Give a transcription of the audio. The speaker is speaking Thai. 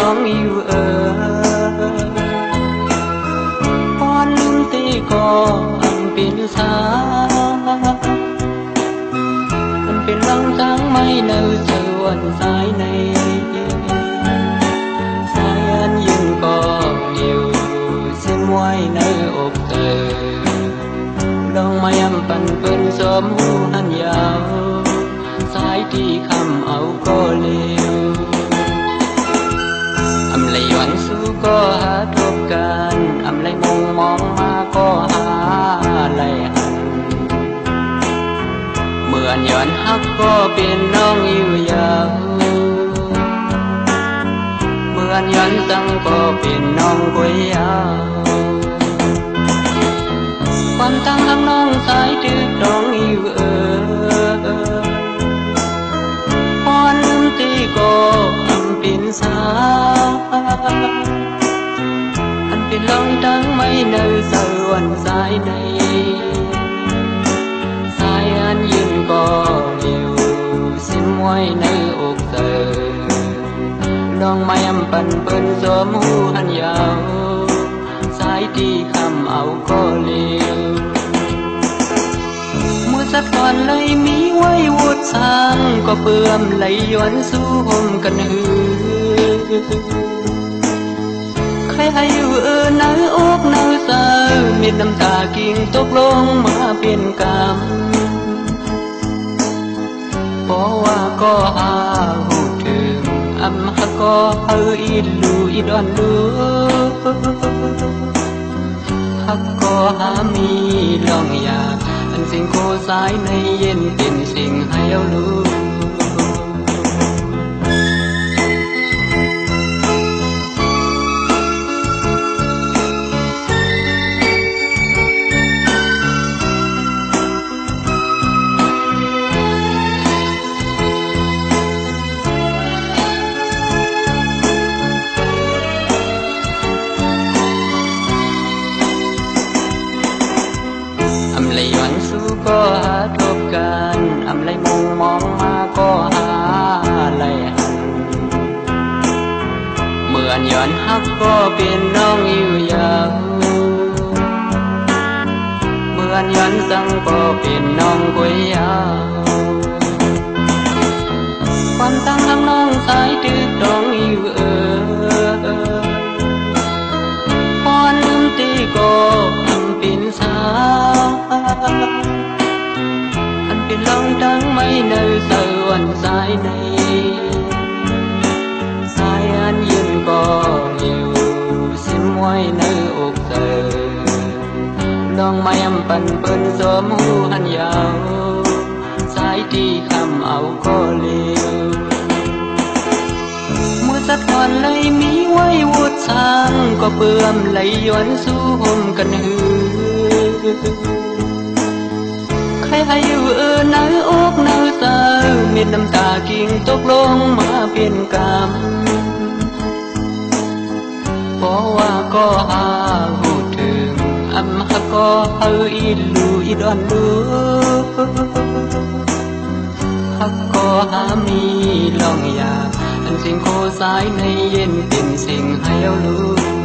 องอยู่พอนลืมตีก็อันเป็นสาอันเป็นลังทางไม่เนื้อเสือวันสายในสายอันยืนก็อยู่เส้นไว้ในอกเธอลองมายำปั่นเปิ้นสมหูหันยาวสายที่คำเอาก็เร็วอำเลยวันสู้ก็หาทบกันอำเลยมองมองมาก็หาไหลหันเมื่อย้อนฮักก็เป็นน้องอยู่ยาวเมื่อย้อนตั้งก็เป็นน้องก๋วยยาวความตั้งหักน้องสายตึกน้องอยู่พอนลืมตีก็อันเป็นสาอันเป็นลองตั้งไม่เนื้อเสือวันสายในสายอันยืนก็เลี้ยวสิ้นไว้ในอกเธอลองไม่ยำปั่นเปิ้นสวมหูหันยาวสายที่คำเอาก็เลี้ยวสักก่อนเลยมีไว้วุดสร้างก็เปื่อมไหลย้อนสู้ห่มกันหือใครให้อยู่เนื้ออกเนื้อสาวมีน้ำตากิ่งตกลงมาเป็นกรรมเพราะว่าก็หาหูถึงอำฮักก็อีลูอีดอนลูฮักก็หามีลองอยากสิ่งโคสายในเย็นเป็นสิ่งให้เอารู้อำเลยย้อนสู้ก็หาทบกันอำเลยมองมองมาก็หาไหลหันเมื่อย้อนฮักก็เป็นน้องอยู่ยาวเมื่อย้อนสั่งก็เป็นน้องก๋วยยาวความตั้งหักน้องสายตึกน้องอยู่พอนลืมตีก็อันเป็นสาอันเป็นลองตั้งไม่เนื้อเสือวันสายในสายอันยืนก็อยู่สิ้นไว้ในอกเธอลองมายำปั่นเปิ้นสวมหูหันยาวสายที่คำเอาก็เร็วเมื่อสักก่อนเลยมีไว้วุดสร้างก็เปื่อมไหลย้อนสู้ห่มกันหือใครให้อยู่เนื้ออกเนื้อสาวมีน้ำตากิ่งตกลงมาเป็นกรรมเพราะว่าก็หาหูถึงอำฮักก็อีลูอีดอนลูฮักก็หามีลองอยากอันสิ่งโคสายในเย็นเป็นสิ่งให้เอารู้